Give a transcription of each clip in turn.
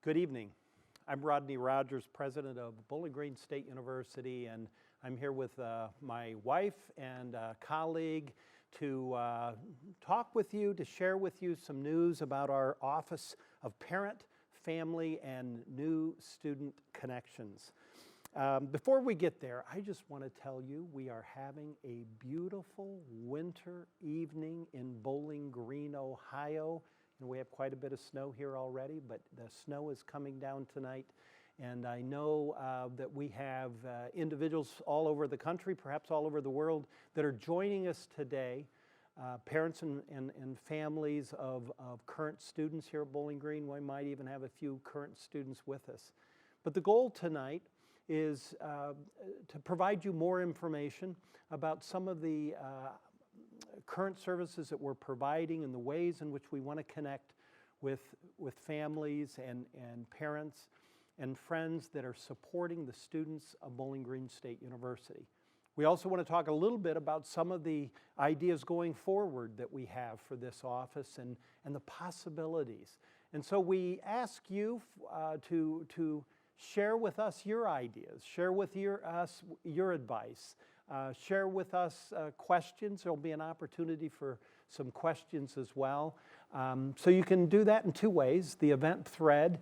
Good evening. I'm Rodney Rogers, president of Bowling Green State University, and I'm here with my wife and colleague to talk with you, to share with you some news about our Office of Parent, Family, and New Student Connections. Before we get there, I just want to tell you we are having a beautiful winter evening in Bowling Green, Ohio. And we have quite a bit of snow here already, but the snow is coming down tonight. And I know that we have individuals all over the country, perhaps all over the world, that are joining us today, parents and families of current students here at Bowling Green. We might even have a few current students with us. But the goal tonight is to provide you more information about some of the current services that we're providing and the ways in which we want to connect with families and parents and friends that are supporting the students of Bowling Green State University. We also want to talk a little bit about some of the ideas going forward that we have for this office and the possibilities. And so we ask you to share with us your ideas, share with us your advice. Share with us questions. There'll be an opportunity for some questions as well. So you can do that in two ways. The event thread,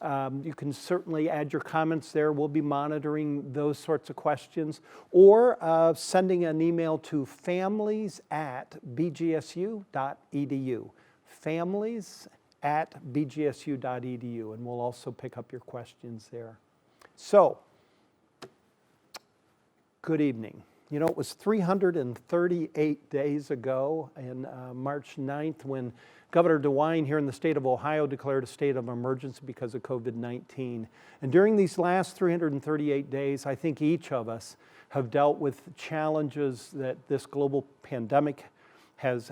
you can certainly add your comments there. We'll be monitoring those sorts of questions. Or sending an email to families@bgsu.edu. Families@bgsu.edu. And we'll also pick up your questions there. So, good evening. You know, it was 338 days ago, in March 9th, when Governor DeWine here in the state of Ohio declared a state of emergency because of COVID-19. And during these last 338 days, I think each of us have dealt with challenges that this global pandemic has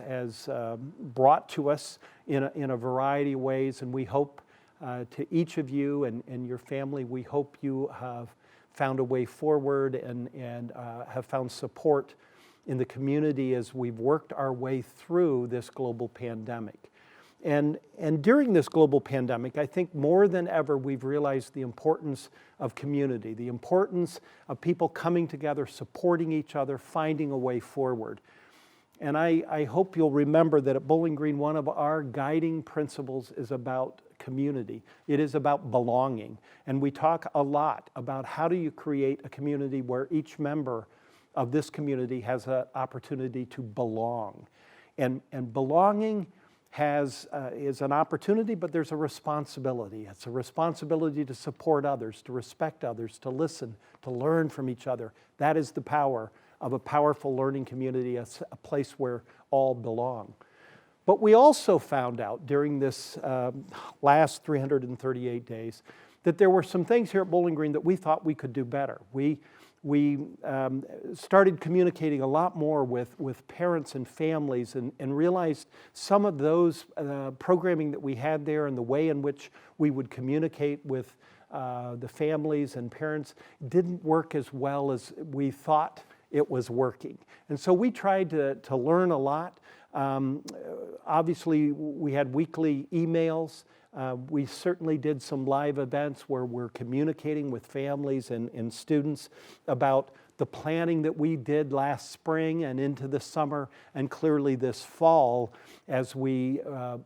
brought to us in a variety of ways. And we hope to each of you and your family, we hope you have found a way forward and have found support in the community as we've worked our way through this global pandemic. And during this global pandemic, I think more than ever we've realized the importance of community, the importance of people coming together, supporting each other, finding a way forward. And I hope you'll remember that at Bowling Green, one of our guiding principles is about community. It is about belonging. And we talk a lot about how do you create a community where each member of this community has an opportunity to belong. And belonging is an opportunity, but there's a responsibility. It's a responsibility to support others, to respect others, to listen, to learn from each other. That is the power of a powerful learning community, a place where all belong. But we also found out during this last 338 days that there were some things here at Bowling Green that we thought we could do better. We started communicating a lot more with parents and families and realized some of those programming that we had there and the way in which we would communicate with the families and parents didn't work as well as we thought it was working. And so we tried to learn a lot. Obviously, we had weekly emails. We certainly did some live events where we're communicating with families and students about the planning that we did last spring and into the summer and clearly this fall as we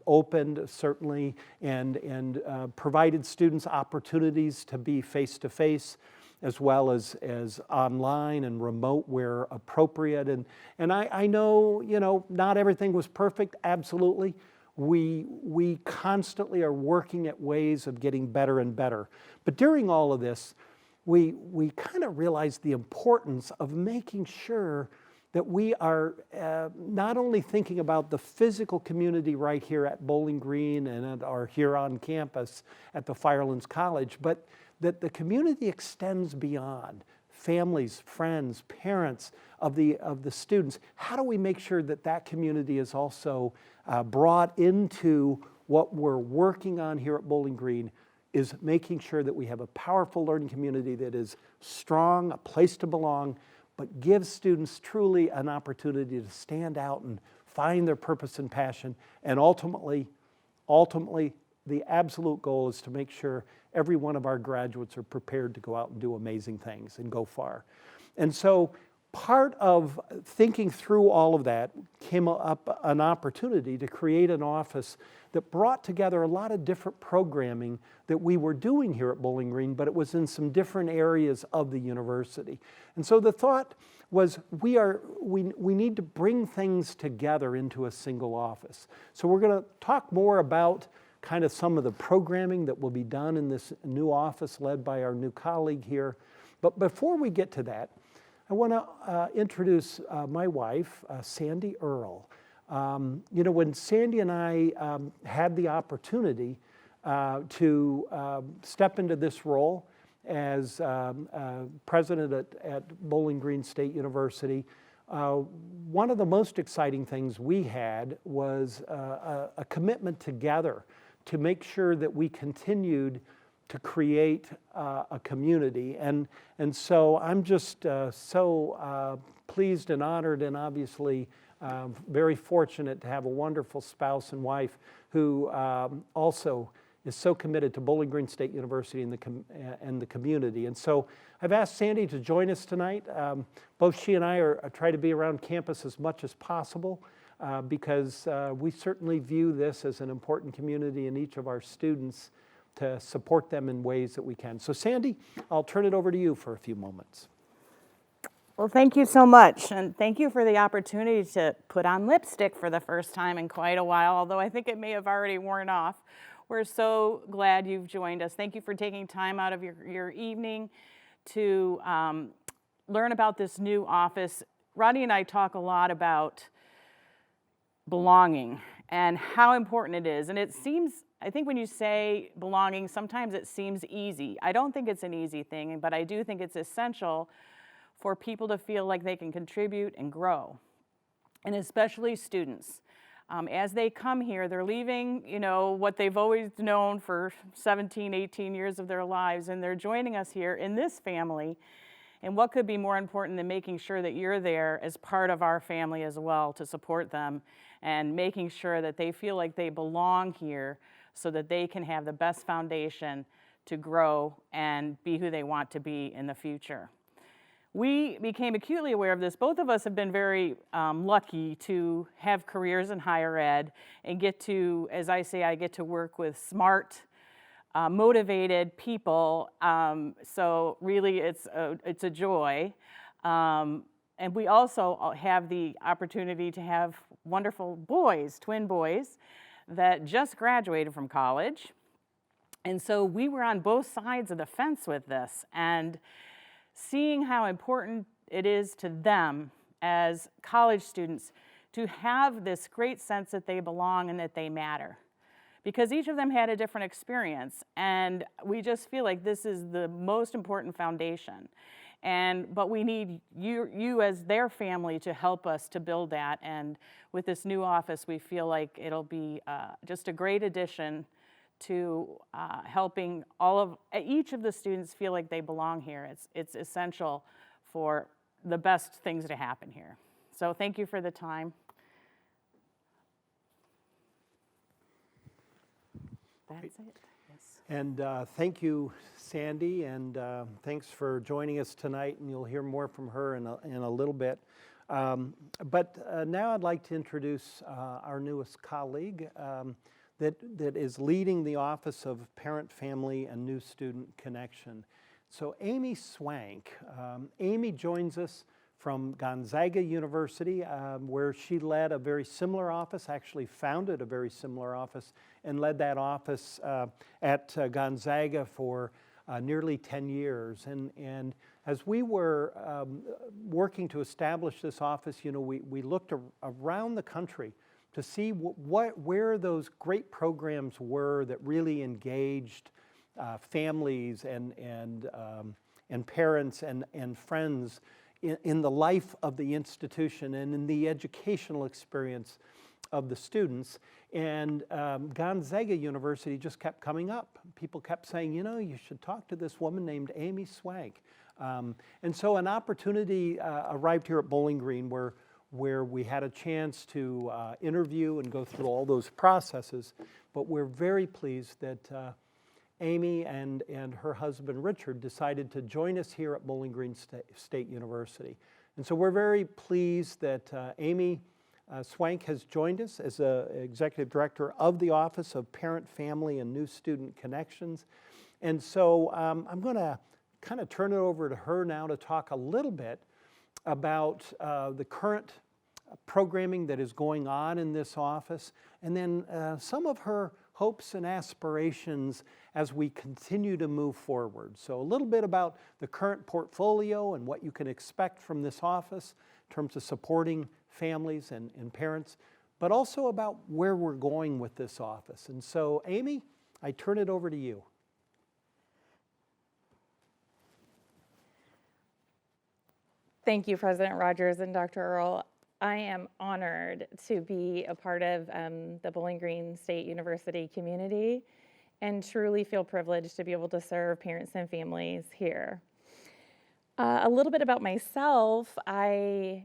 opened certainly and provided students opportunities to be face-to-face as well as online and remote where appropriate. And I know, you know, not everything was perfect, absolutely. We constantly are working at ways of getting better and better. But during all of this, we kind of realized the importance of making sure that we are not only thinking about the physical community right here at Bowling Green and at our here on campus at the Firelands College, but that the community extends beyond families, friends, parents of the students. How do we make sure that that community is also brought into what we're working on here at Bowling Green, is making sure that we have a powerful learning community that is strong, a place to belong, but gives students truly an opportunity to stand out and find their purpose and passion, and ultimately the absolute goal is to make sure every one of our graduates are prepared to go out and do amazing things and go far. And so part of thinking through all of that came up an opportunity to create an office that brought together a lot of different programming that we were doing here at Bowling Green, but it was in some different areas of the university. And so the thought was we need to bring things together into a single office. So we're going to talk more about kind of some of the programming that will be done in this new office led by our new colleague here. But before we get to that, I want to introduce my wife, Sandy Earle. You know, when Sandy and I had the opportunity to step into this role as president at Bowling Green State University, one of the most exciting things we had was a commitment together to make sure that we continued to create a community. And so I'm just so pleased and honored and obviously very fortunate to have a wonderful spouse and wife who also is so committed to Bowling Green State University and the community. And so I've asked Sandy to join us tonight. Both she and I try to be around campus as much as possible because we certainly view this as an important community and each of our students to support them in ways that we can. So Sandy, I'll turn it over to you for a few moments. Well, thank you so much, and thank you for the opportunity to put on lipstick for the first time in quite a while, although I think it may have already worn off. We're so glad you've joined us. Thank you for taking time out of your evening to learn about this new office. Rodney and I talk a lot about belonging and how important it is, and it seems, I think when you say belonging, sometimes it seems easy. I don't think it's an easy thing, but I do think it's essential for people to feel like they can contribute and grow, and especially students. As they come here, they're leaving, you know, what they've always known for 17, 18 years of their lives, and they're joining us here in this family. And what could be more important than making sure that you're there as part of our family as well to support them and making sure that they feel like they belong here so that they can have the best foundation to grow and be who they want to be in the future. We became acutely aware of this. Both of us have been very lucky to have careers in higher ed and get to, as I say, I get to work with smart, motivated people. So really it's a joy. And we also have the opportunity to have wonderful boys, twin boys, that just graduated from college. And so we were on both sides of the fence with this, and seeing how important it is to them as college students to have this great sense that they belong and that they matter. Because each of them had a different experience, and we just feel like this is the most important foundation. But we need you as their family to help us to build that, and with this new office, we feel like it'll be just a great addition to helping each of the students feel like they belong here. It's essential for the best things to happen here. So thank you for the time. That's it. Yes. And thank you, Sandy, and thanks for joining us tonight, and you'll hear more from her in a little bit. But now I'd like to introduce our newest colleague, that is leading the Office of Parent, Family, and New Student Connection. So Amy Swank. Amy joins us from Gonzaga University, where she led a very similar office, actually founded a very similar office, and led that office at Gonzaga for nearly 10 years. And as we were working to establish this office, you know, we looked around the country to see where those great programs were that really engaged families and parents and friends in the life of the institution and in the educational experience of the students. And Gonzaga University just kept coming up. People kept saying, you know, you should talk to this woman named Amy Swank. And so an opportunity arrived here at Bowling Green where where we had a chance to interview and go through all those processes. But we're very pleased that Amy and her husband Richard decided to join us here at Bowling Green State University. And so we're very pleased that Amy Swank has joined us as Executive Director of the Office of Parent, Family, and New Student Connections. And so I'm going to kind of turn it over to her now to talk a little bit about the current programming that is going on in this office, and then some of her hopes and aspirations as we continue to move forward. So a little bit about the current portfolio and what you can expect from this office in terms of supporting families and parents, but also about where we're going with this office. And so, Amy, I turn it over to you. Thank you, President Rogers and Dr. Earle. I am honored to be a part of the Bowling Green State University community and truly feel privileged to be able to serve parents and families here. A little bit about myself, I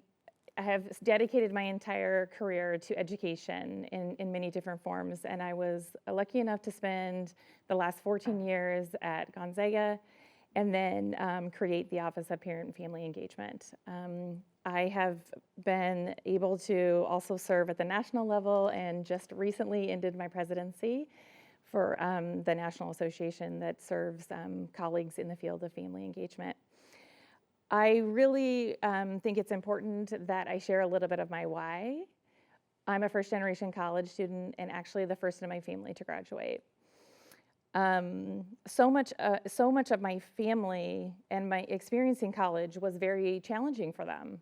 have dedicated my entire career to education in many different forms, and I was lucky enough to spend the last 14 years at Gonzaga and then create the Office of Parent and Family Engagement. I have been able to also serve at the national level and just recently ended my presidency for the National Association that serves colleagues in the field of family engagement. I really think it's important that I share a little bit of my why. I'm a first-generation college student and actually the first in my family to graduate. So much of my family and my experience in college was very challenging for them.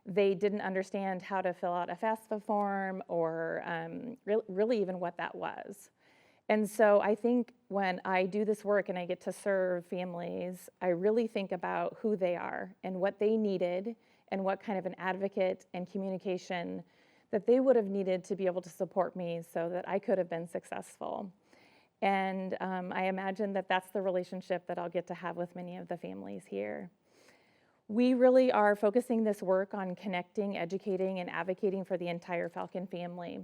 They didn't understand how to fill out a FAFSA form or really even what that was. And so I think when I do this work and I get to serve families, I really think about who they are and what they needed and what kind of an advocate and communication that they would have needed to be able to support me so that I could have been successful. And I imagine that that's the relationship that I'll get to have with many of the families here. We really are focusing this work on connecting, educating, and advocating for the entire Falcon family.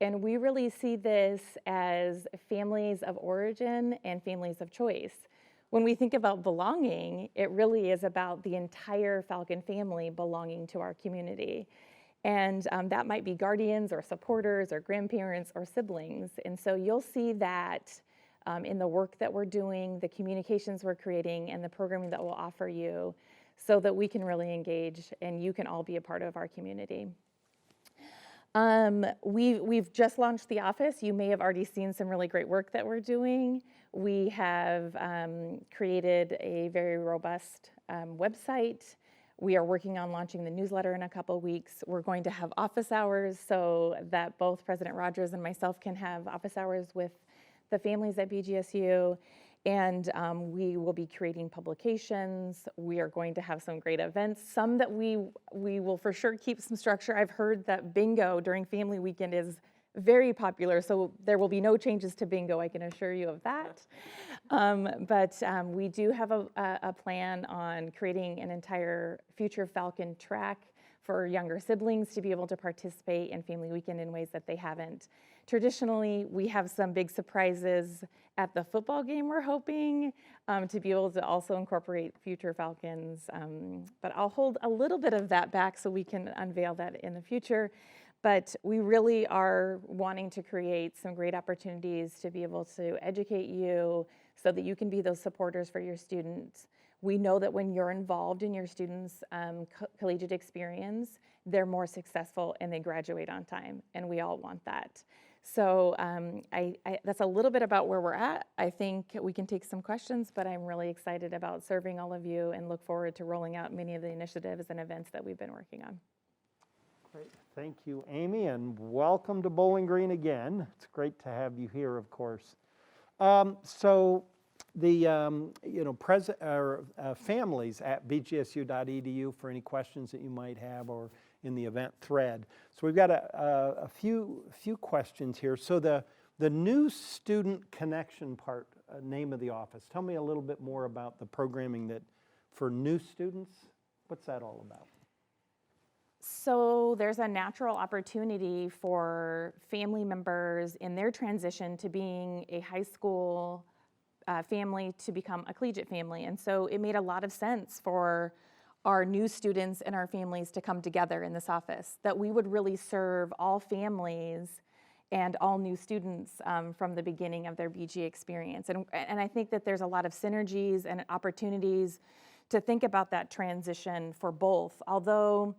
And we really see this as families of origin and families of choice. When we think about belonging, it really is about the entire Falcon family belonging to our community. And that might be guardians or supporters or grandparents or siblings. And so you'll see that in the work that we're doing, the communications we're creating, and the programming that we'll offer you so that we can really engage and you can all be a part of our community. We've just launched the office. You may have already seen some really great work that we're doing. We have created a very robust website. We are working on launching the newsletter in a couple of weeks. We're going to have office hours so that both President Rogers and myself can have office hours with the families at BGSU. And we will be creating publications. We are going to have some great events, some that we will for sure keep some structure. I've heard that bingo during family weekend is very popular, so there will be no changes to bingo, I can assure you of that. But we do have a plan on creating an entire Future Falcon track for younger siblings to be able to participate in family weekend in ways that they haven't. Traditionally, we have some big surprises at the football game, we're hoping, to be able to also incorporate Future Falcons. But I'll hold a little bit of that back so we can unveil that in the future. But we really are wanting to create some great opportunities to be able to educate you so that you can be those supporters for your students. We know that when you're involved in your students' collegiate experience, they're more successful and they graduate on time, and we all want that. So that's a little bit about where we're at. I think we can take some questions, but I'm really excited about serving all of you and look forward to rolling out many of the initiatives and events that we've been working on. Great. Thank you, Amy, and welcome to Bowling Green again. It's great to have you here, of course. So the families at bgsu.edu for any questions that you might have or in the event thread. So we've got a few questions here. So the new student connection part, name of the office. Tell me a little bit more about the programming that for new students. What's that all about? So there's a natural opportunity for family members in their transition to being a high school family to become a collegiate family. And so it made a lot of sense for our new students and our families to come together in this office, that we would really serve all families and all new students from the beginning of their BG experience. And I think that there's a lot of synergies and opportunities to think about that transition for both. Although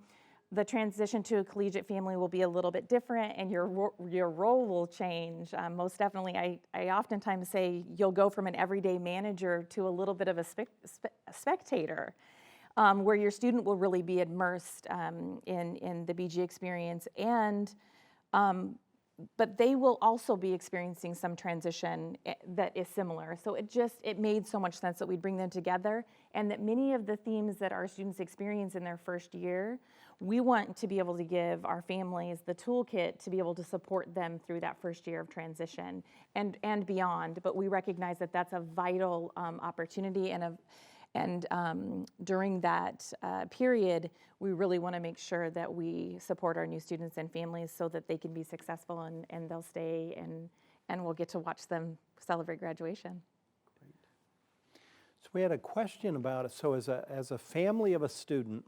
the transition to a collegiate family will be a little bit different and your role will change. Most definitely, I oftentimes say you'll go from an everyday manager to a little bit of a spectator, where your student will really be immersed in the BG experience, and but they will also be experiencing some transition that is similar. So it made so much sense that we'd bring them together, and that many of the themes that our students experience in their first year, we want to be able to give our families the toolkit to be able to support them through that first year of transition and beyond. But we recognize that that's a vital opportunity, and during that period, we really want to make sure that we support our new students and families so that they can be successful and they'll stay, and we'll get to watch them celebrate graduation. Great. So we had a question about it. So as a family of a student,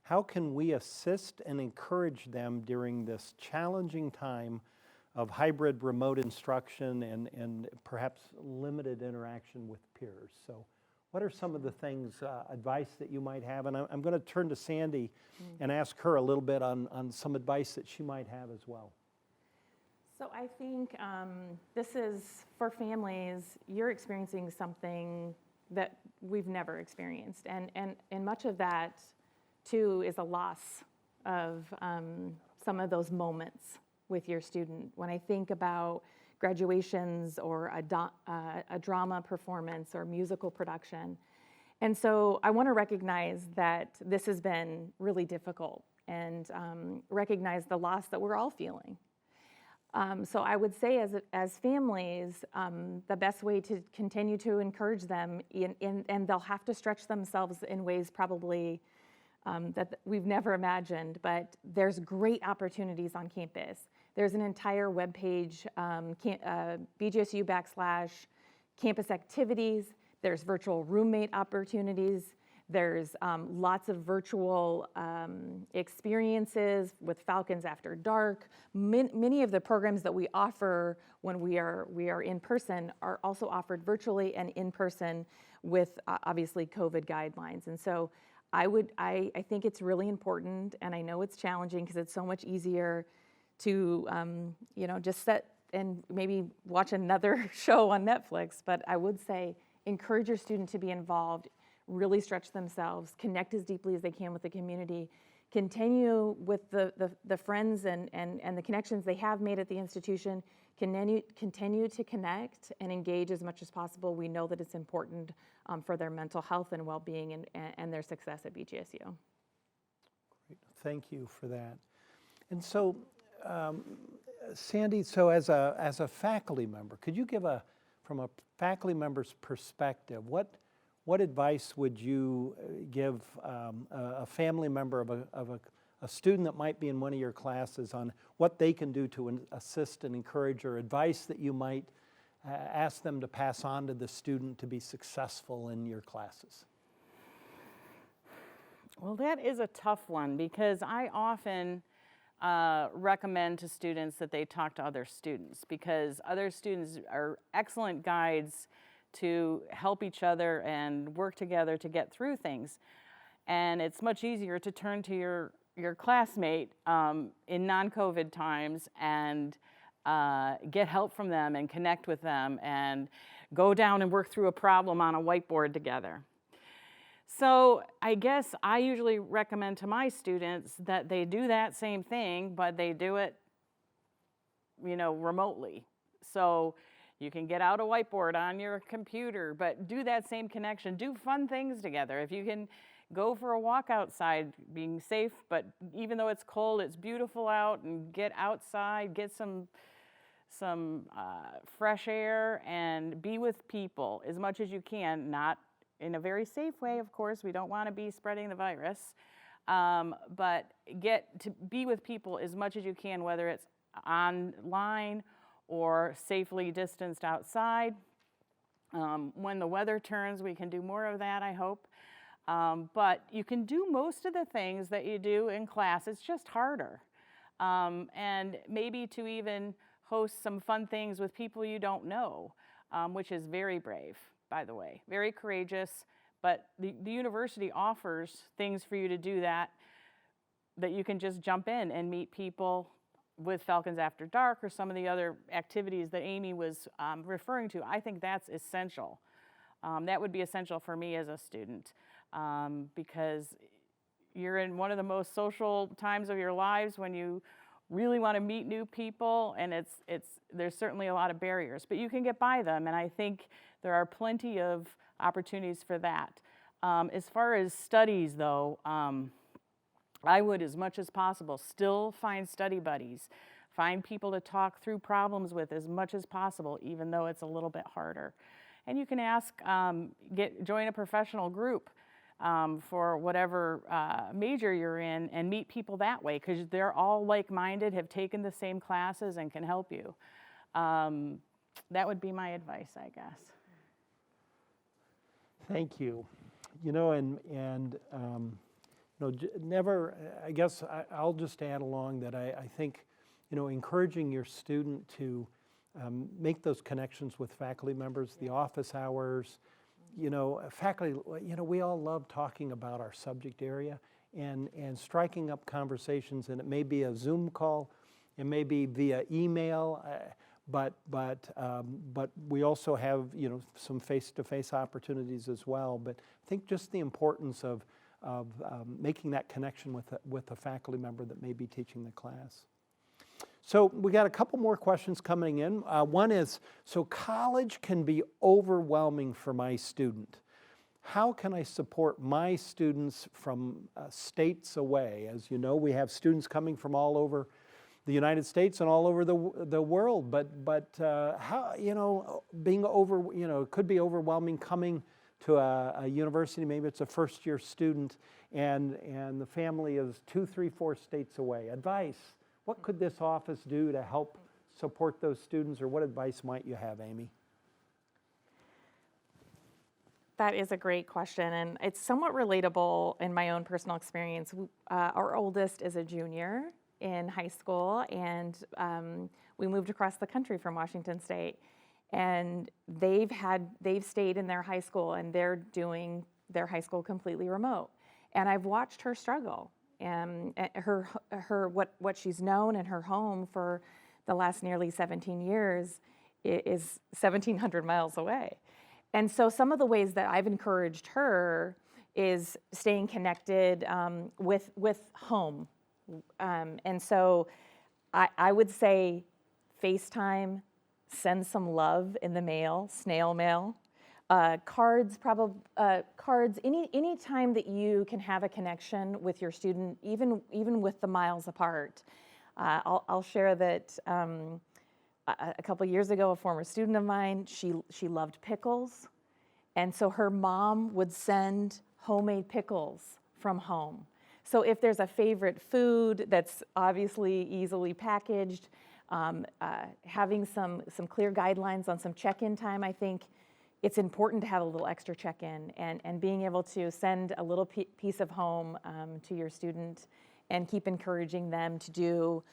how can we assist and encourage them during this challenging time of hybrid remote instruction and perhaps limited interaction with peers? So what are some of the things, advice that you might have? And I'm going to turn to Sandy and ask her a little bit on some advice that she might have as well. So I think this is, for families, you're experiencing something that we've never experienced. And much of that, too, is a loss of some of those moments with your student. When I think about graduations or a drama performance or musical production. And so I want to recognize that this has been really difficult, and recognize the loss that we're all feeling. So I would say as families, the best way to continue to encourage them, and they'll have to stretch themselves in ways probably that we've never imagined, but there's great opportunities on campus. There's an entire webpage, BGSU/campus activities. There's virtual roommate opportunities. There's lots of virtual experiences with Falcons After Dark. Many of the programs that we offer when we are in person are also offered virtually and in person with obviously COVID guidelines. And so I think it's really important, and I know it's challenging because it's so much easier to just set and maybe watch another show on Netflix. But I would say encourage your student to be involved, really stretch themselves, connect as deeply as they can with the community, continue with the friends and the connections they have made at the institution, continue to connect and engage as much as possible. We know that it's important for their mental health and well-being and their success at BGSU. Great. Thank you for that. And so, Sandy, so as a faculty member, could you give from a faculty member's perspective, what advice would you give a family member of a student that might be in one of your classes on what they can do to assist and encourage, or advice that you might ask them to pass on to the student to be successful in your classes? Well, that is a tough one, because I often recommend to students that they talk to other students, because other students are excellent guides to help each other and work together to get through things. And it's much easier to turn to your classmate in non-COVID times and get help from them and connect with them and go down and work through a problem on a whiteboard together. So I guess I usually recommend to my students that they do that same thing, but they do it, remotely. So you can get out a whiteboard on your computer, but do that same connection. Do fun things together. If you can go for a walk outside, being safe, but even though it's cold, it's beautiful out, and get outside, get some fresh air, and be with people as much as you can, not in a very safe way, of course. We don't want to be spreading the virus, but get to be with people as much as you can, whether it's online or safely distanced outside. When the weather turns, we can do more of that, I hope. But you can do most of the things that you do in class. It's just harder. And maybe to even host some fun things with people you don't know, which is very brave, by the way, very courageous. But the university offers things for you to do that you can just jump in and meet people with Falcons After Dark or some of the other activities that Amy was referring to. I think that's essential. That would be essential for me as a student because you're in one of the most social times of your lives when you really want to meet new people, and there's certainly a lot of barriers, but you can get by them, and I think there are plenty of opportunities for that. As far as studies, though, I would, as much as possible, still find study buddies, find people to talk through problems with as much as possible, even though it's a little bit harder. And you can ask, join a professional group for whatever major you're in and meet people that way, because they're all like-minded, have taken the same classes, and can help you. That would be my advice, I guess. Thank you. You know, never, I guess I'll just add along that I think, encouraging your student to make those connections with faculty members, the office hours, faculty, we all love talking about our subject area and striking up conversations, and it may be a Zoom call, it may be via email, but we also have, some face-to-face opportunities as well. But I think just the importance of making that connection with a faculty member that may be teaching the class. So we got a couple more questions coming in. One is, so college can be overwhelming for my student. How can I support my students from states away? As you know, we have students coming from all over the United States and all over the world, but how, being it could be overwhelming coming to a university, maybe it's a first-year student, and the family is 2, 3, 4 states away. Advice, what could this office do to help support those students, or what advice might you have, Amy? That is a great question, and it's somewhat relatable in my own personal experience. Our oldest is a junior in high school, and we moved across the country from Washington State. And they've stayed in their high school, and they're doing their high school completely remote. And I've watched her struggle, and what she's known in her home for the last nearly 17 years is 1,700 miles away. And so some of the ways that I've encouraged her is staying connected with home. And so I would say FaceTime, send some love in the mail, snail mail, cards, any time that you can have a connection with your student, even with the miles apart. I'll share that a couple years ago, a former student of mine, she loved pickles, and so her mom would send homemade pickles from home. So if there's a favorite food that's obviously easily packaged, having some clear guidelines on some check-in time, I think it's important to have a little extra check-in, and being able to send a little piece of home to your student and keep encouraging them to do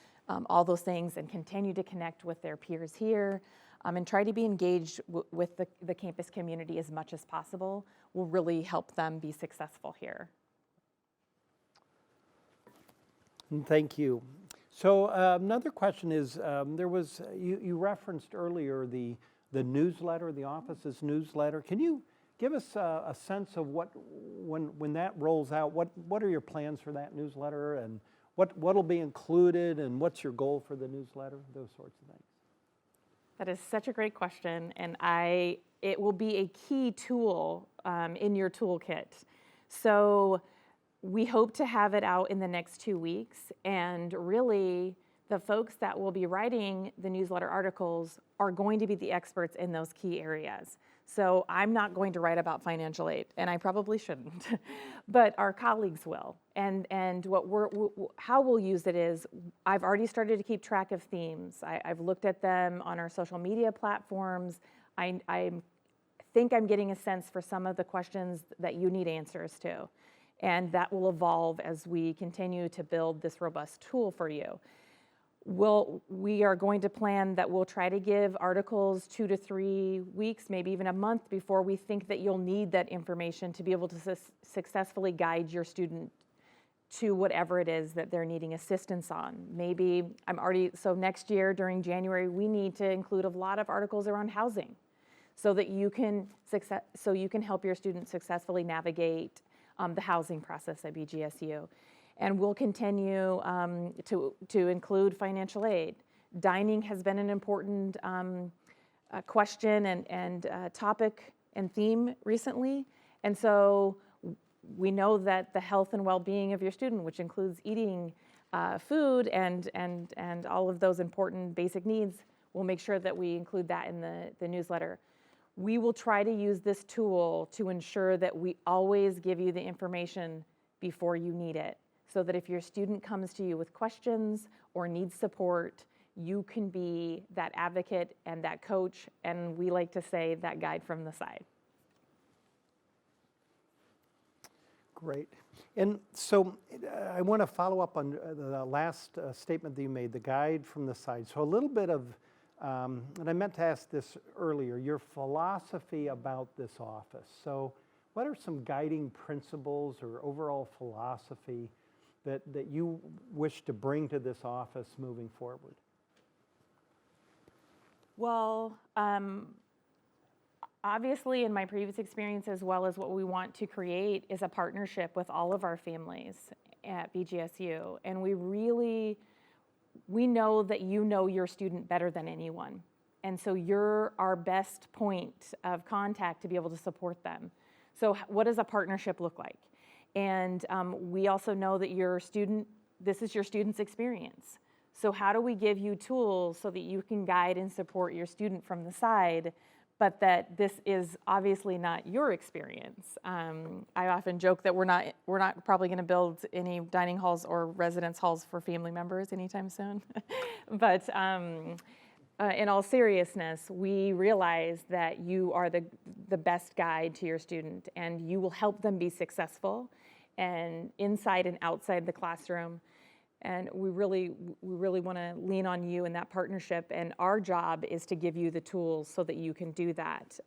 all those things and continue to connect with their peers here, and try to be engaged with the campus community as much as possible will really help them be successful here. Thank you. So another question is, you referenced earlier the newsletter, the office's newsletter. Can you give us a sense of when that rolls out, what are your plans for that newsletter, and what'll be included, and what's your goal for the newsletter, those sorts of things? That is such a great question, and it will be a key tool in your toolkit. So we hope to have it out in the next 2 weeks, and really the folks that will be writing the newsletter articles are going to be the experts in those key areas. So I'm not going to write about financial aid, and I probably shouldn't, but our colleagues will. And how we'll use it is, I've already started to keep track of themes. I've looked at them on our social media platforms. I think I'm getting a sense for some of the questions that you need answers to. And that will evolve as we continue to build this robust tool for you. We are going to plan that we'll try to give articles 2 to 3 weeks, maybe even a month before we think that you'll need that information to be able to successfully guide your student to whatever it is that they're needing assistance on. Maybe so next year during January, we need to include a lot of articles around housing so that you can help your students successfully navigate the housing process at BGSU. And we'll continue to include financial aid. Dining has been an important question and topic and theme recently. And so we know that the health and well-being of your student, which includes eating food and all of those important basic needs, we'll make sure that we include that in the newsletter. We will try to use this tool to ensure that we always give you the information before you need it, so that if your student comes to you with questions or needs support, you can be that advocate and that coach, and we like to say that guide from the side. Great. And so I want to follow up on the last statement that you made, the guide from the side. So a little bit of, and I meant to ask this earlier, your philosophy about this office. So what are some guiding principles or overall philosophy that you wish to bring to this office moving forward? Well, obviously in my previous experience, as well as what we want to create, is a partnership with all of our families at BGSU. And we know that you know your student better than anyone. And so you're our best point of contact to be able to support them. So what does a partnership look like? And we also know that this is your student's experience. So how do we give you tools so that you can guide and support your student from the side, but that this is obviously not your experience? I often joke that we're not probably going to build any dining halls or residence halls for family members anytime soon. But in all seriousness, we realize that you are the best guide to your student, and you will help them be successful and inside and outside the classroom. And we really want to lean on you in that partnership, and our job is to give you the tools so that you can do that,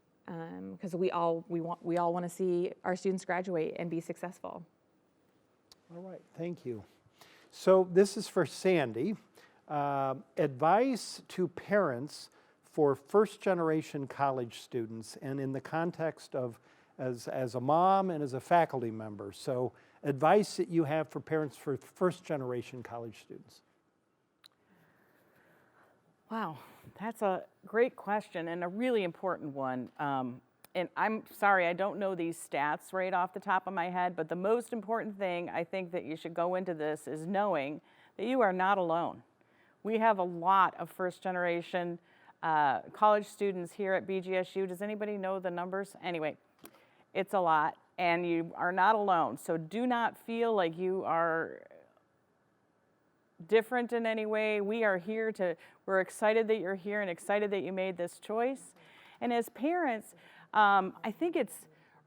because we all want to see our students graduate and be successful. All right, thank you. So this is for Sandy. Advice to parents for first-generation college students, and in the context of as a mom and as a faculty member. So advice that you have for parents for first-generation college students. Wow, that's a great question and a really important one. And I'm sorry, I don't know these stats right off the top of my head, but the most important thing I think that you should go into this is knowing that you are not alone. We have a lot of first-generation college students here at BGSU. Does anybody know the numbers? Anyway, it's a lot, and you are not alone. So do not feel like you are different in any way. We're excited that you're here and excited that you made this choice. And as parents, I think it's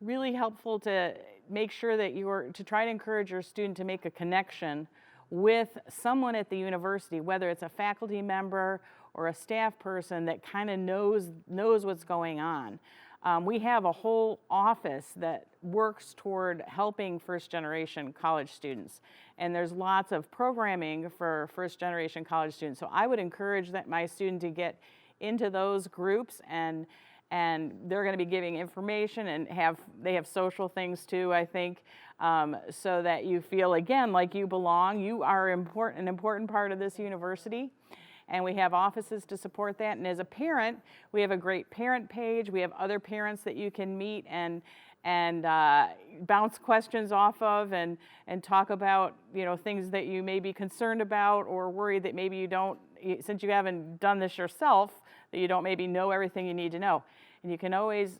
really helpful to make sure that to try to encourage your student to make a connection with someone at the university, whether it's a faculty member or a staff person that kind of knows what's going on. We have a whole office that works toward helping first-generation college students, and there's lots of programming for first-generation college students. So I would encourage my student to get into those groups, and they're going to be giving information, and they have social things too, I think, so that you feel, again, like you belong. You are an important part of this university. And we have offices to support that. And as a parent, we have a great parent page. We have other parents that you can meet and and bounce questions off of, and talk about, you know, things that you may be concerned about or worried that maybe you don't, since you haven't done this yourself, that you don't maybe know everything you need to know. And you can always,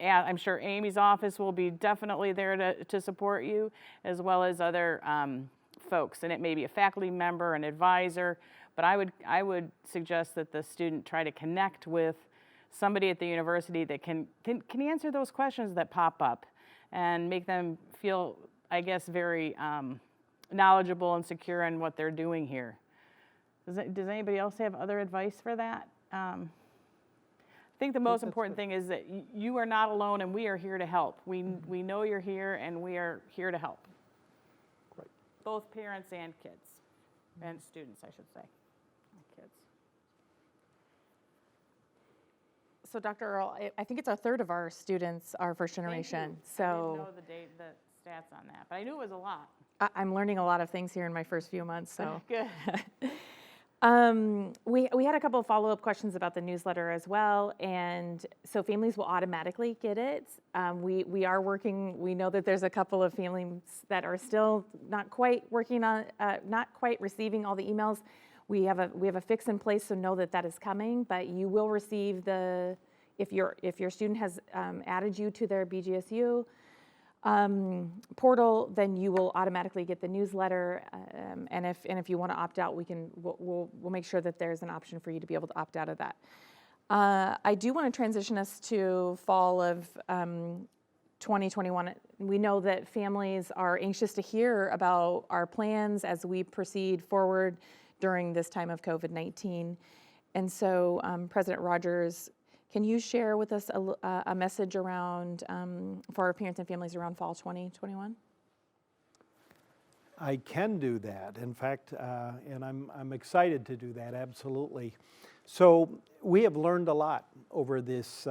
I'm sure Amy's office will be definitely there to support you, as well as other folks, and it may be a faculty member, an advisor, but I would suggest that the student try to connect with somebody at the university that can answer those questions that pop up and make them feel, I guess, very knowledgeable and secure in what they're doing here. Does anybody else have other advice for that? I think the most important thing is that you are not alone, and we are here to help. We know you're here, and we are here to help. Great. Both parents and kids, and students, I should say. Kids. So Dr. Earle, I think it's a third of our students are first generation. So I didn't know the stats on that, but I knew it was a lot. I'm learning a lot of things here in my first few months. So Good. We had a couple of follow-up questions about the newsletter as well, and so families will automatically get it. We are working. We know that there's a couple of families that are still not quite working on, not quite receiving all the emails. We have a fix in place, so know that is coming. But you will receive if your student has added you to their BGSU portal, then you will automatically get the newsletter. And if you want to opt out, we'll make sure that there's an option for you to be able to opt out of that. I do want to transition us to fall of 2021. We know that families are anxious to hear about our plans as we proceed forward during this time of COVID-19. And so, President Rogers, can you share with us a message around, for our parents and families around fall 2021? I can do that. In fact, and I'm excited to do that, absolutely. So we have learned a lot over this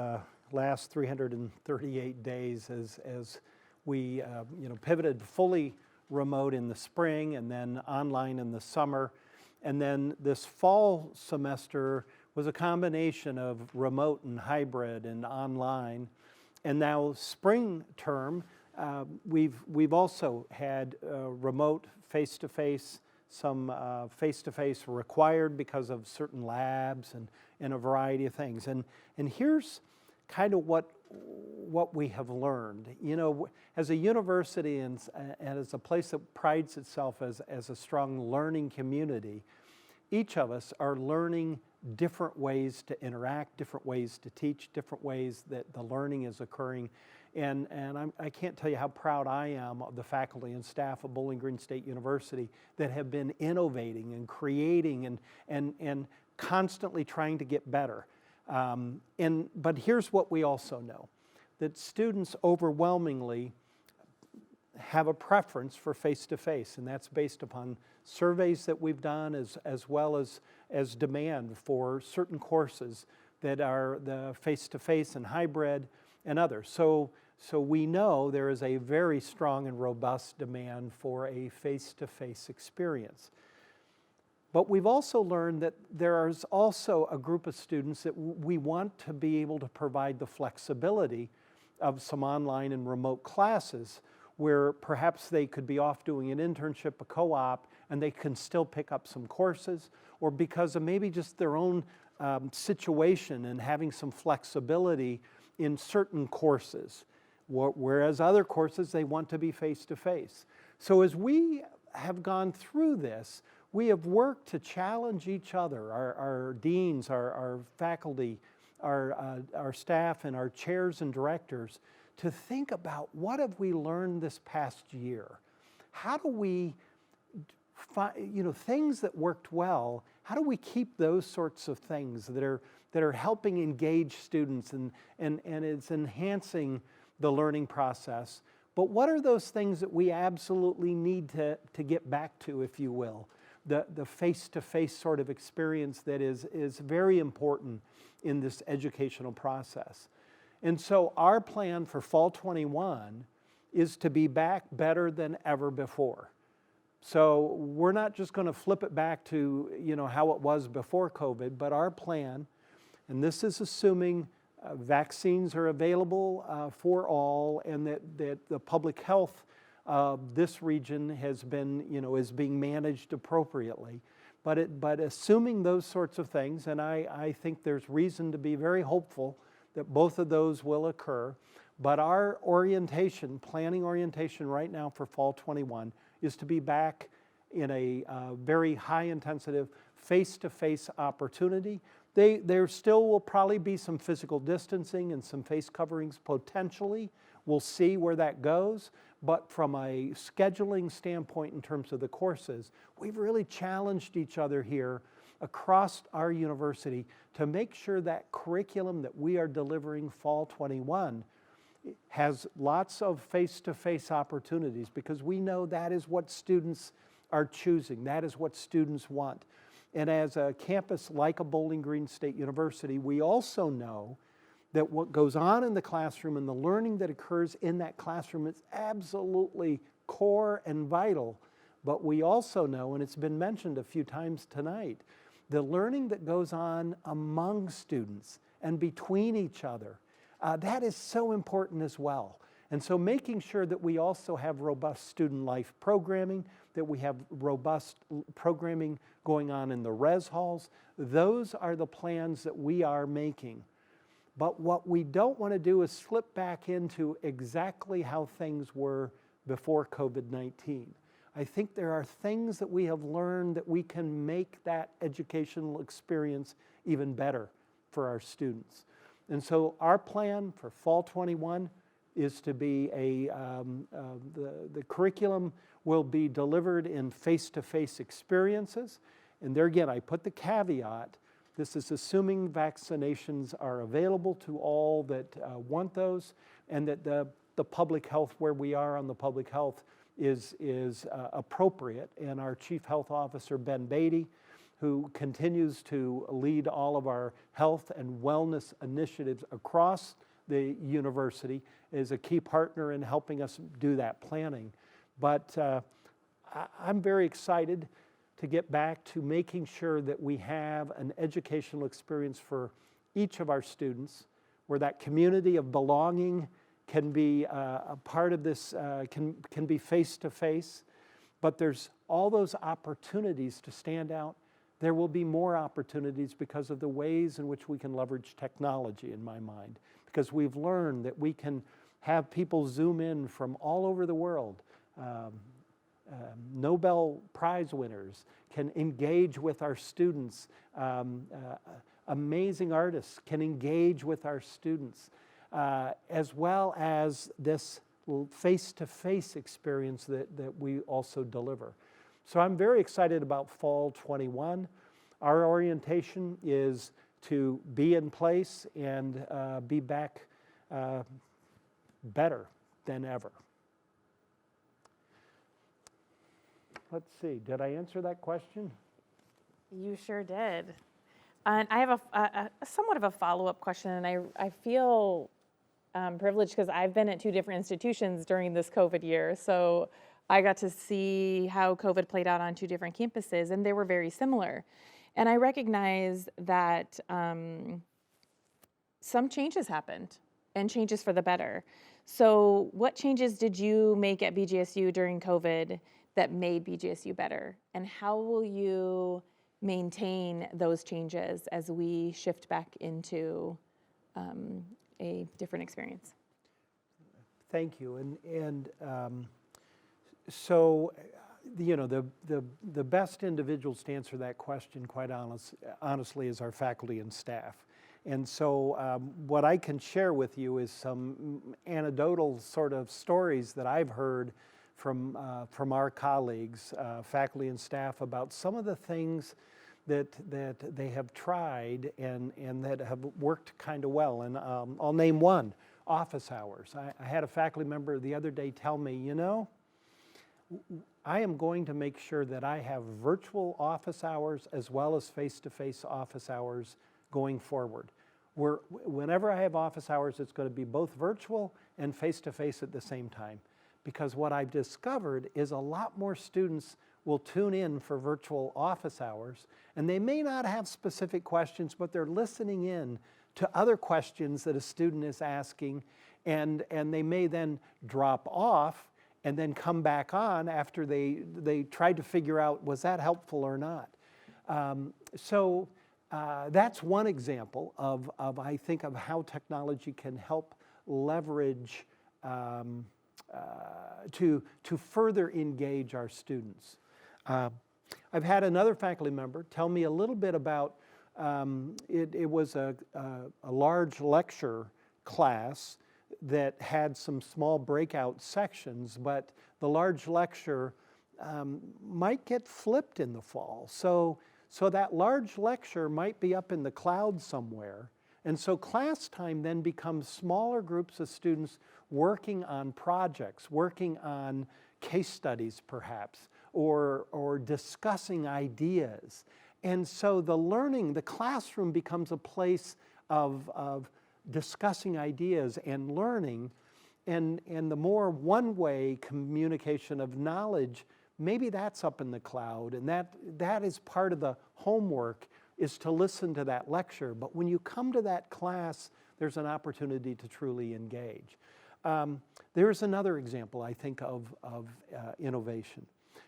last 338 days as we pivoted fully remote in the spring and then online in the summer. And then this fall semester was a combination of remote and hybrid and online. And now spring term, we've also had remote face-to-face, some face-to-face required because of certain labs and a variety of things. And here's kind of what we have learned. You know, as a university and as a place that prides itself as a strong learning community, each of us are learning different ways to interact, different ways to teach, different ways that the learning is occurring. And I can't tell you how proud I am of the faculty and staff of Bowling Green State University that have been innovating and creating and constantly trying to get better. But here's what we also know, that students overwhelmingly have a preference for face-to-face, and that's based upon surveys that we've done as well as demand for certain courses that are the face-to-face and hybrid and others. So we know there is a very strong and robust demand for a face-to-face experience. But we've also learned that there is also a group of students that we want to be able to provide the flexibility of some online and remote classes where perhaps they could be off doing an internship, a co-op, and they can still pick up some courses, or because of maybe just their own situation and having some flexibility in certain courses, whereas other courses they want to be face-to-face. So as we have gone through this, we have worked to challenge each other, our deans, our faculty, our staff, and our chairs and directors, to think about what have we learned this past year? How do we find, things that worked well, how do we keep those sorts of things that are helping engage students and it's enhancing the learning process? But what are those things that we absolutely need to get back to, if you will? The face-to-face sort of experience that is very important in this educational process. And so our plan for fall 21 is to be back better than ever before. So we're not just going to flip it back to how it was before COVID, but our plan, and this is assuming vaccines are available for all, and that the public health of this region has been, is being managed appropriately. But assuming those sorts of things, and I think there's reason to be very hopeful that both of those will occur, but our planning orientation right now for fall 21 is to be back in a very high-intensive face-to-face opportunity. There still will probably be some physical distancing and some face coverings potentially. We'll see where that goes. But from a scheduling standpoint in terms of the courses, we've really challenged each other here across our university to make sure that curriculum that we are delivering fall 21 has lots of face-to-face opportunities, because we know that is what students are choosing. That is what students want. And as a campus like a Bowling Green State University, we also know that what goes on in the classroom and the learning that occurs in that classroom is absolutely core and vital. But we also know, and it's been mentioned a few times tonight, the learning that goes on among students and between each other, that is so important as well. And so making sure that we also have robust student life programming, that we have robust programming going on in the res halls, those are the plans that we are making. But what we don't want to do is slip back into exactly how things were before COVID-19. I think there are things that we have learned that we can make that educational experience even better for our students. And so our plan for fall 21 is to be the curriculum will be delivered in face-to-face experiences. And there again, I put the caveat, this is assuming vaccinations are available to all that want those, and that the public health, where we are on the public health, is appropriate. And our Chief Health Officer, Ben Beatty, who continues to lead all of our health and wellness initiatives across the university, is a key partner in helping us do that planning. But I'm very excited to get back to making sure that we have an educational experience for each of our students, where that community of belonging can be a part of this, can be face-to-face, but there's all those opportunities to stand out. There will be more opportunities because of the ways in which we can leverage technology, in my mind, because we've learned that we can have people Zoom in from all over the world. Nobel Prize winners can engage with our students. Amazing artists can engage with our students, as well as this face-to-face experience that we also deliver. So I'm very excited about fall 21. Our orientation is to be in place and be back better than ever. Let's see, did I answer that question? You sure did. And I have a somewhat of a follow-up question, and I feel privileged because I've been at two different institutions during this COVID year. So I got to see how COVID played out on two different campuses, and they were very similar. And I recognize that some changes happened, and changes for the better. So what changes did you make at BGSU during COVID that made BGSU better? And how will you maintain those changes as we shift back into a different experience? Thank you. So, the best individuals to answer that question, quite honestly, is our faculty and staff. And so what I can share with you is some anecdotal sort of stories that I've heard from our colleagues, faculty and staff, about some of the things that they have tried and that have worked kind of well. And I'll name one, office hours. I had a faculty member the other day tell me, I am going to make sure that I have virtual office hours as well as face-to-face office hours going forward. Whenever I have office hours, it's going to be both virtual and face-to-face at the same time. Because what I've discovered is a lot more students will tune in for virtual office hours, and they may not have specific questions, but they're listening in to other questions that a student is asking, and they may then drop off and then come back on after they tried to figure out, was that helpful or not? So that's one example of I think, of how technology can help leverage to further engage our students. I've had another faculty member tell me a little bit about, it was a large lecture class that had some small breakout sections, but the large lecture might get flipped in the fall. So that large lecture might be up in the cloud somewhere. And so class time then becomes smaller groups of students working on projects, working on case studies perhaps, or discussing ideas. And so the classroom becomes a place of discussing ideas and learning, and the more one-way communication of knowledge, maybe that's up in the cloud, and that is part of the homework, is to listen to that lecture. But when you come to that class, there's an opportunity to truly engage. There's another example, I think, of innovation.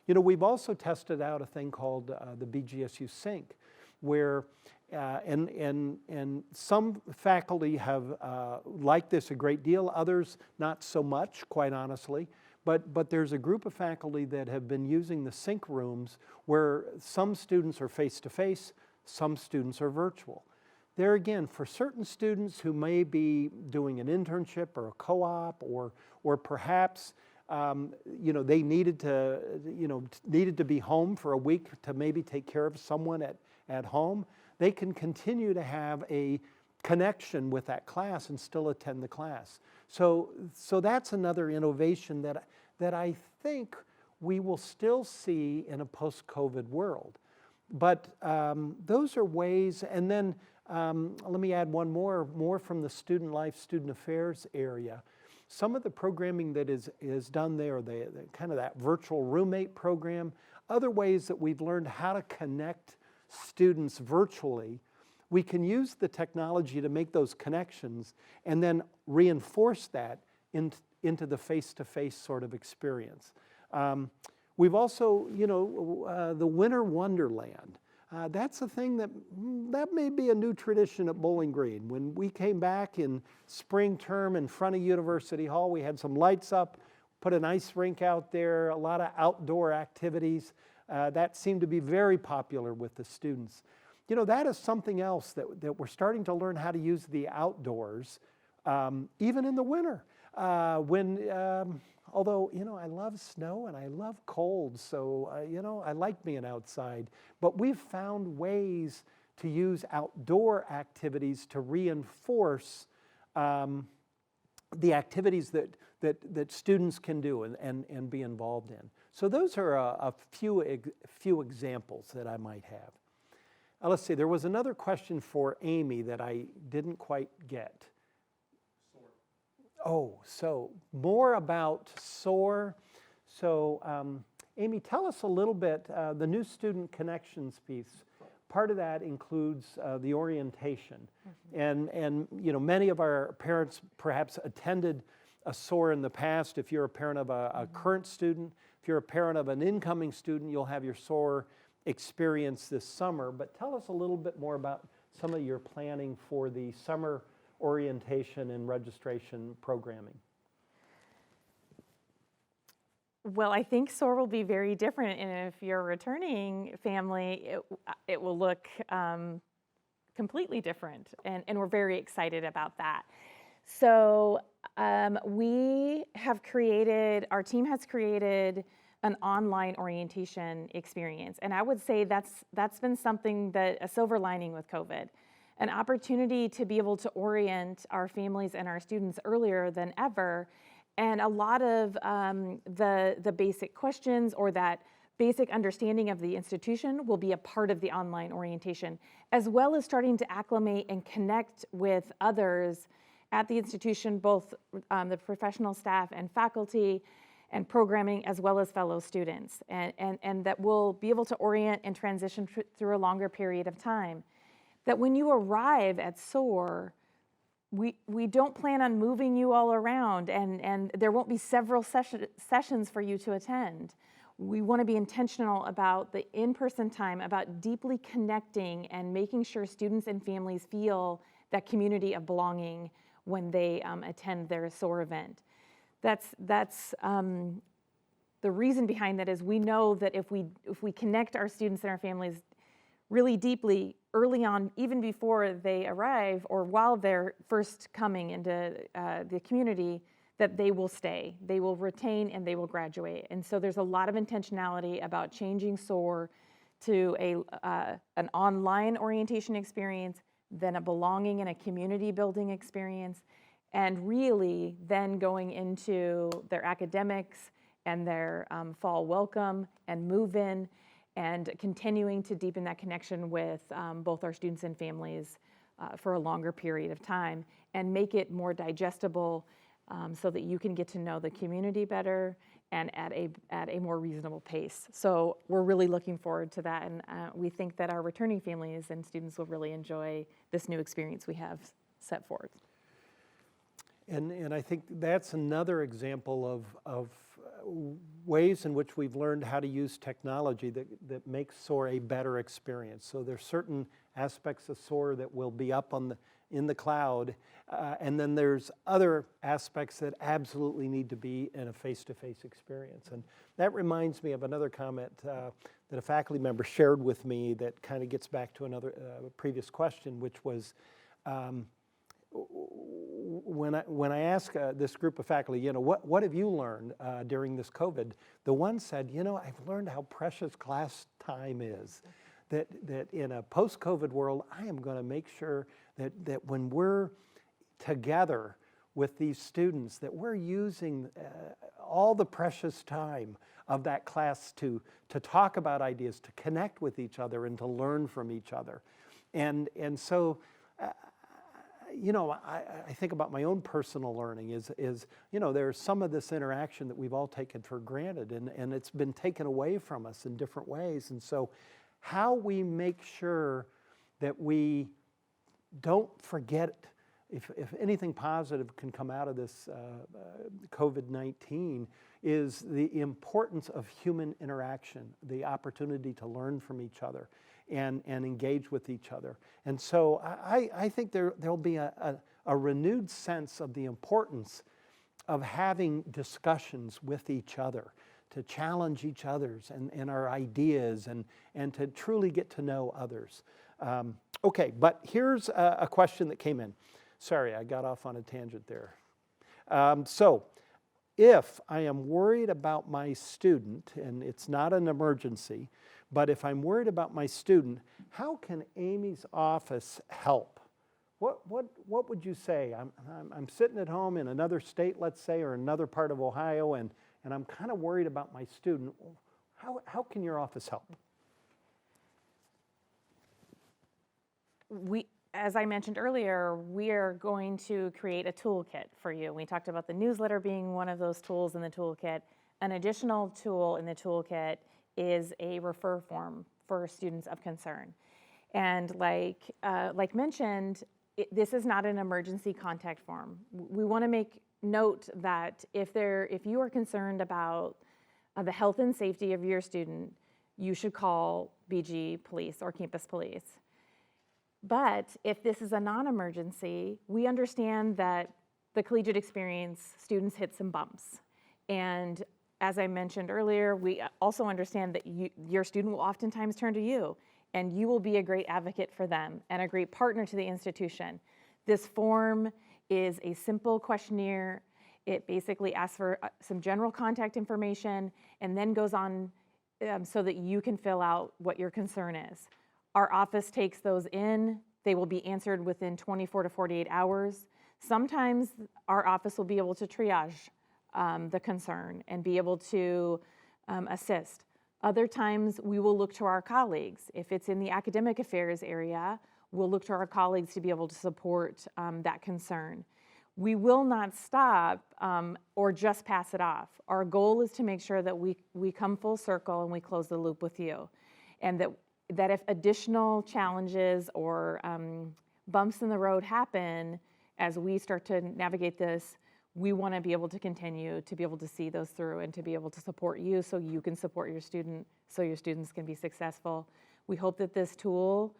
You know, we've also tested out a thing called the BGSU Sync, where and some faculty have liked this a great deal, others not so much, quite honestly. But there's a group of faculty that have been using the sync rooms where some students are face-to-face, some students are virtual. There again, for certain students who may be doing an internship or a co-op, or perhaps you know, they needed to be home for a week to maybe take care of someone at home, they can continue to have a connection with that class and still attend the class. So that's another innovation that I think we will still see in a post-COVID world. But those are ways, and then let me add one more from the student life, student affairs area. Some of the programming that is done there, the kind of that virtual roommate program, other ways that we've learned how to connect students virtually, we can use the technology to make those connections and then reinforce that into the face-to-face sort of experience. We've also, you know, the Winter Wonderland. That's a thing that may be a new tradition at Bowling Green. When we came back in spring term in front of University Hall, we had some lights up, put an ice rink out there, a lot of outdoor activities. That seemed to be very popular with the students. You know, that is something else that we're starting to learn how to use the outdoors, even in the winter. Although, you know, I love snow and I love cold, so, you know, I like being outside. But we've found ways to use outdoor activities to reinforce the activities that students can do and be involved in. So those are a few examples that I might have. Let's see, there was another question for Amy that I didn't quite get. Oh, so more about SOAR. So Amy, tell us a little bit, the new student connections piece. Part of that includes the orientation. Mm-hmm. And you know, many of our parents perhaps attended a SOAR in the past. If you're a parent of a current student, if you're a parent of an incoming student, you'll have your SOAR experience this summer. But tell us a little bit more about some of your planning for the summer orientation and registration programming. Well, I think SOAR will be very different, and if you're a returning family, it will look completely different, and we're very excited about that. So we have created, our team has created an online orientation experience, and I would say that's been something that, a silver lining with COVID, an opportunity to be able to orient our families and our students earlier than ever. And a lot of the basic questions or that basic understanding of the institution will be a part of the online orientation, as well as starting to acclimate and connect with others at the institution, both the professional staff and faculty and programming, as well as fellow students. And that will be able to orient and transition through a longer period of time. That when you arrive at SOAR, we don't plan on moving you all around, and there won't be several sessions for you to attend. We want to be intentional about the in-person time, about deeply connecting and making sure students and families feel that community of belonging when they attend their SOAR event. That's the reason behind that is we know that if we connect our students and our families really deeply early on, even before they arrive or while they're first coming into the community, that they will stay, they will retain, and they will graduate. And so there's a lot of intentionality about changing SOAR to an online orientation experience, then a belonging and a community building experience, and really then going into their academics and their fall welcome and move-in, and continuing to deepen that connection with both our students and families for a longer period of time, and make it more digestible so that you can get to know the community better and at a more reasonable pace. So we're really looking forward to that, and we think that our returning families and students will really enjoy this new experience we have set forth. And I think that's another example of ways in which we've learned how to use technology that makes SOAR a better experience. So there's certain aspects of SOAR that will be up in the cloud, and then there's other aspects that absolutely need to be in a face-to-face experience. And that reminds me of another comment that a faculty member shared with me that kind of gets back to another previous question, which was, when I ask this group of faculty, what have you learned during this COVID? The one said, I've learned how precious class time is. That in a post-COVID world, I am going to make sure that when we're together with these students, that we're using all the precious time of that class to talk about ideas, to connect with each other, and to learn from each other. And so, I think about my own personal learning is there's some of this interaction that we've all taken for granted, and it's been taken away from us in different ways. And so how we make sure that we don't forget, if anything positive can come out of this COVID-19, is the importance of human interaction, the opportunity to learn from each other and engage with each other. And so I think there'll be a renewed sense of the importance of having discussions with each other, to challenge each other's and our ideas, and to truly get to know others. Okay, but here's a question that came in. Sorry, I got off on a tangent there. So, if I am worried about my student, and it's not an emergency, but if I'm worried about my student, how can Amy's office help? What would you say? I'm sitting at home in another state, let's say, or another part of Ohio, and I'm kind of worried about my student. How can your office help? As I mentioned earlier, we are going to create a toolkit for you. We talked about the newsletter being one of those tools in the toolkit. An additional tool in the toolkit is a refer form for students of concern. And like mentioned, this is not an emergency contact form. We want to make note that if you are concerned about the health and safety of your student, you should call BG Police or Campus Police. But if this is a non-emergency, we understand that the collegiate experience, students hit some bumps. And as I mentioned earlier, we also understand that your student will oftentimes turn to you, and you will be a great advocate for them and a great partner to the institution. This form is a simple questionnaire. It basically asks for some general contact information and then goes on so that you can fill out what your concern is. Our office takes those in. They will be answered within 24 to 48 hours. Sometimes our office will be able to triage the concern and be able to assist. Other times we will look to our colleagues. If it's in the academic affairs area, we'll look to our colleagues to be able to support that concern. We will not stop or just pass it off. Our goal is to make sure that we come full circle and we close the loop with you, and that if additional challenges or bumps in the road happen as we start to navigate this, we want to be able to continue to be able to see those through and to be able to support you so you can support your student, so your students can be successful. We hope that this tool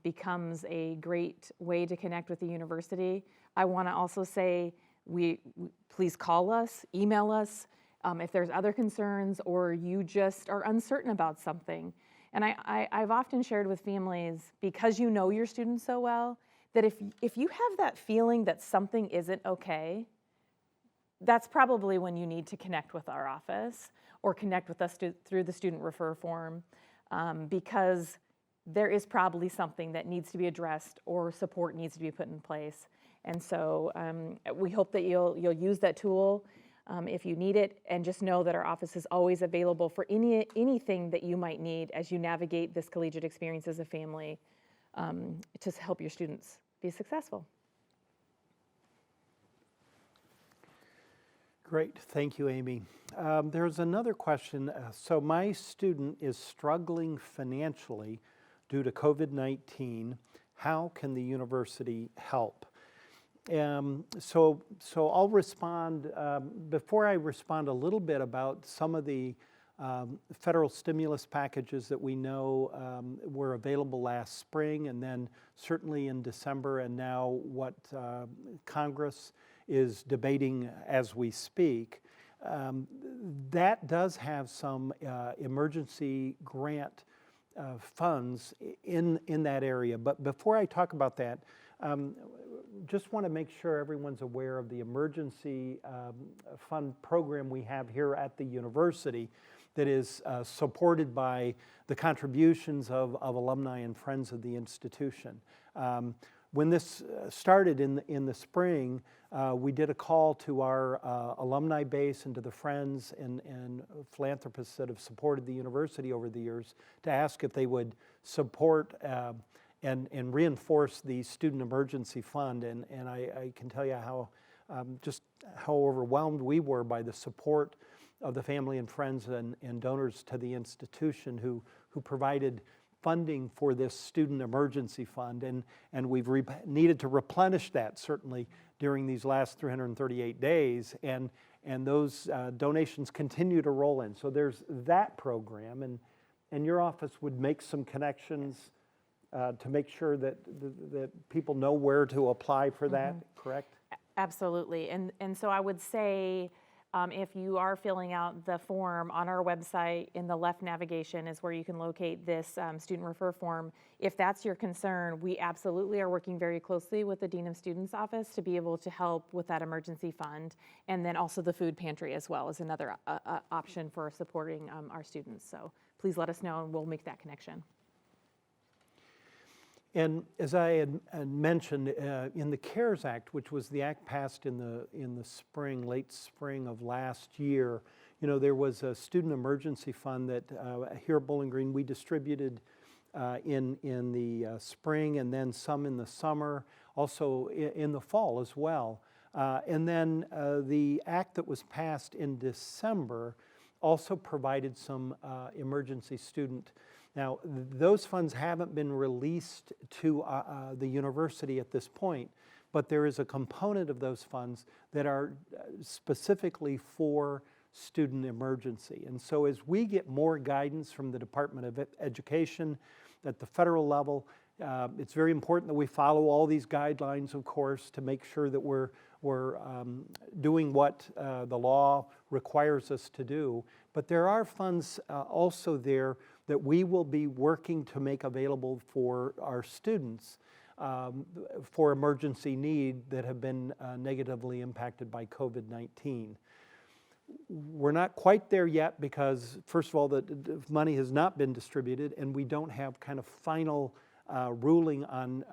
becomes a great way to connect with the university. I want to also say, please call us, email us, if there's other concerns or you just are uncertain about something. And I've often shared with families, because you know your students so well, that if you have that feeling that something isn't okay, that's probably when you need to connect with our office or connect with us through the student refer form, because there is probably something that needs to be addressed or support needs to be put in place. And so we hope that you'll use that tool if you need it, and just know that our office is always available for anything that you might need as you navigate this collegiate experience as a family to help your students be successful. Great, thank you, Amy. There's another question. So my student is struggling financially due to COVID-19. How can the university help? So I'll respond. Before I respond a little bit about some of the federal stimulus packages that we know were available last spring, and then certainly in December, and now what Congress is debating as we speak, that does have some emergency grant funds in that area. But before I talk about that, just want to make sure everyone's aware of the emergency fund program we have here at the university that is supported by the contributions of alumni and friends of the institution. When this started in the spring, we did a call to our alumni base and to the friends and philanthropists that have supported the university over the years to ask if they would support and reinforce the Student Emergency Fund. And I can tell you how just how overwhelmed we were by the support of the family and friends and donors to the institution who provided funding for this Student Emergency Fund, and we've needed to replenish that certainly during these last 338 days, and those donations continue to roll in. So there's that program, and your office would make some connections to make sure that people know where to apply for that, correct? Absolutely, and so I would say, if you are filling out the form on our website, in the left navigation is where you can locate this student refer form. If that's your concern, we absolutely are working very closely with the Dean of Students office to be able to help with that emergency fund. And then also the food pantry as well is another option for supporting our students. So please let us know and we'll make that connection. And as I had mentioned, in the CARES Act, which was the act passed in the spring, late spring of last year, you know, there was a student emergency fund that here at Bowling Green we distributed in the spring, and then some in the summer, also in the fall as well. And then the act that was passed in December also provided some emergency student. Now, those funds haven't been released to the university at this point, but there is a component of those funds that are specifically for student emergency. And so as we get more guidance from the Department of Education at the federal level, it's very important that we follow all these guidelines, of course, to make sure that we're doing what the law requires us to do. But there are funds also there that we will be working to make available for our students for emergency need that have been negatively impacted by COVID-19. We're not quite there yet because, first of all, the money has not been distributed, and we don't have kind of final ruling on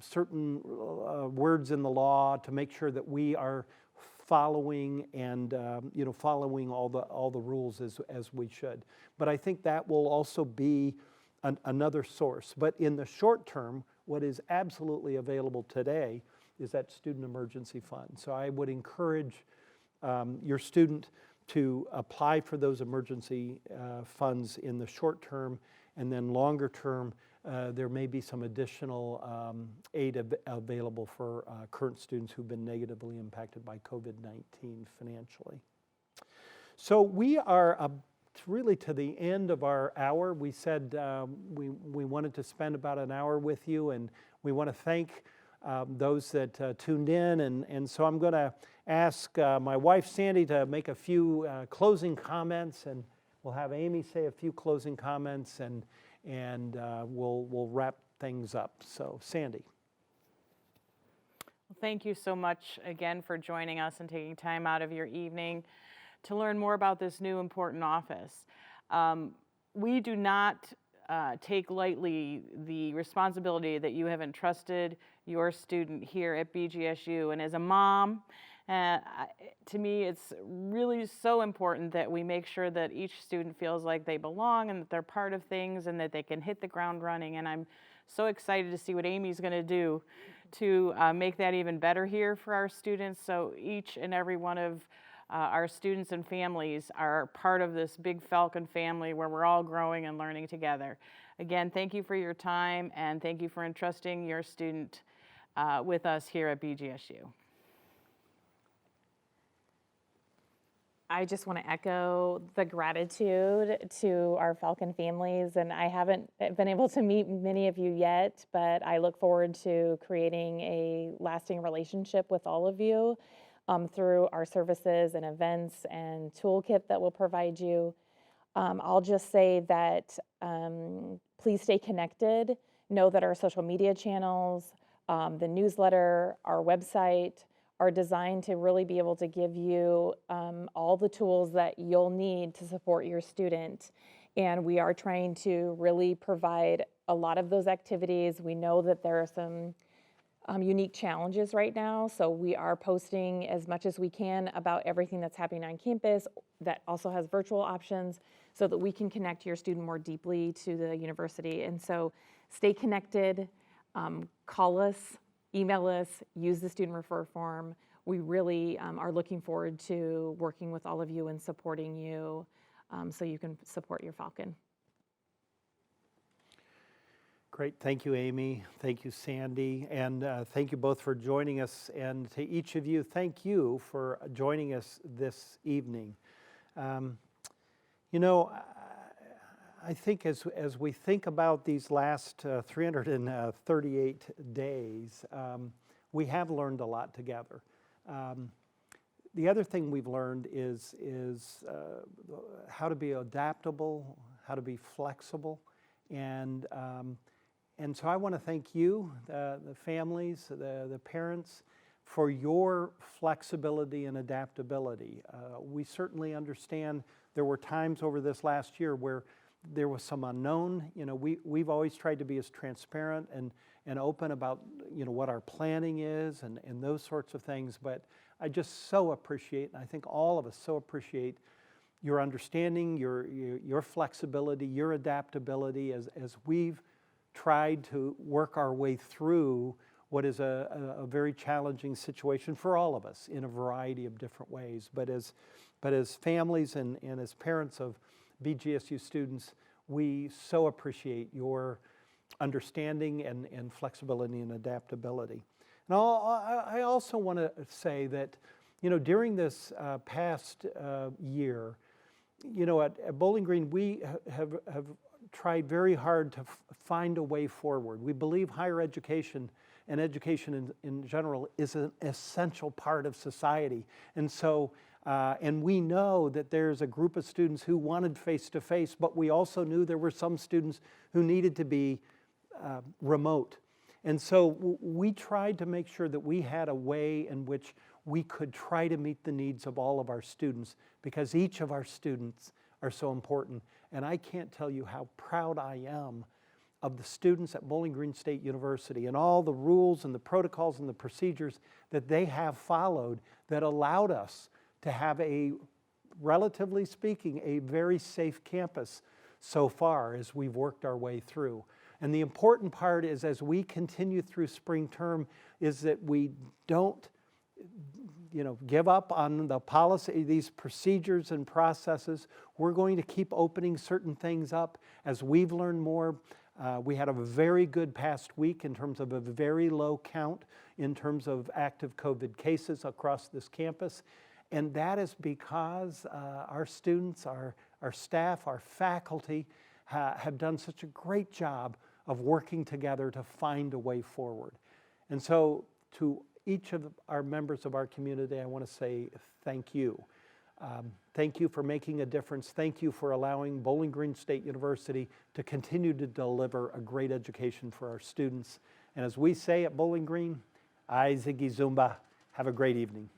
certain words in the law to make sure that we are following and following all the rules as we should. But I think that will also be another source. But in the short term, what is absolutely available today is that student emergency fund. So I would encourage your student to apply for those emergency funds in the short term, and then longer term, there may be some additional aid available for current students who've been negatively impacted by COVID-19 financially. So we are really to the end of our hour. We said we wanted to spend about an hour with you, and we want to thank those that tuned in. And so I'm going to ask my wife, Sandy, to make a few closing comments, and we'll have Amy say a few closing comments, and we'll wrap things up. So, Sandy. Well, thank you so much again for joining us and taking time out of your evening to learn more about this new important office. We do not take lightly the responsibility that you have entrusted your student here at BGSU. And as a mom, to me, it's really so important that we make sure that each student feels like they belong and that they're part of things and that they can hit the ground running. And I'm so excited to see what Amy's going to do to make that even better here for our students. So each and every one of our students and families are part of this big Falcon family where we're all growing and learning together. Again, thank you for your time, and thank you for entrusting your student with us here at BGSU. I just want to echo the gratitude to our Falcon families, and I haven't been able to meet many of you yet, but I look forward to creating a lasting relationship with all of you through our services and events and toolkit that we'll provide you. I'll just say that please stay connected. Know that our social media channels, the newsletter, our website are designed to really be able to give you all the tools that you'll need to support your student. And we are trying to really provide a lot of those activities. We know that there are some unique challenges right now, so we are posting as much as we can about everything that's happening on campus that also has virtual options so that we can connect your student more deeply to the university. And so stay connected, call us, email us, use the student refer form. We really are looking forward to working with all of you and supporting you so you can support your Falcon. Great. Thank you, Amy. Thank you, Sandy. And thank you both for joining us. And to each of you, thank you for joining us this evening. You know, I think as we think about these last 338 days, we have learned a lot together. The other thing we've learned is how to be adaptable, how to be flexible, and so I want to thank you, the families, the parents, for your flexibility and adaptability. We certainly understand there were times over this last year where there was some unknown. You know, we've always tried to be as transparent and open about, you know, what our planning is and those sorts of things. But I just so appreciate, and I think all of us so appreciate your understanding, your flexibility, your adaptability as we've tried to work our way through what is a very challenging situation for all of us in a variety of different ways. But as families and as parents of BGSU students, we so appreciate your understanding and flexibility and adaptability. And I also want to say that, you know, during this past year, you know, at Bowling Green, we have tried very hard to find a way forward. We believe higher education and education in general is an essential part of society. And so, and we know that there's a group of students who wanted face-to-face, but we also knew there were some students who needed to be remote. And so we tried to make sure that we had a way in which we could try to meet the needs of all of our students, because each of our students are so important. And I can't tell you how proud I am of the students at Bowling Green State University and all the rules and the protocols and the procedures that they have followed that allowed us to have a, relatively speaking, a very safe campus so far as we've worked our way through. And the important part is, as we continue through spring term, is that we don't, you know, give up on the policy, these procedures and processes. We're going to keep opening certain things up as we've learned more. We had a very good past week in terms of a very low count in terms of active COVID cases across this campus. And that is because our students, our staff, our faculty have done such a great job of working together to find a way forward. And so to each of our members of our community, I want to say thank you. Thank you for making a difference. Thank you for allowing Bowling Green State University to continue to deliver a great education for our students. And as we say at Bowling Green, I Ziggy Zumba. Have a great evening.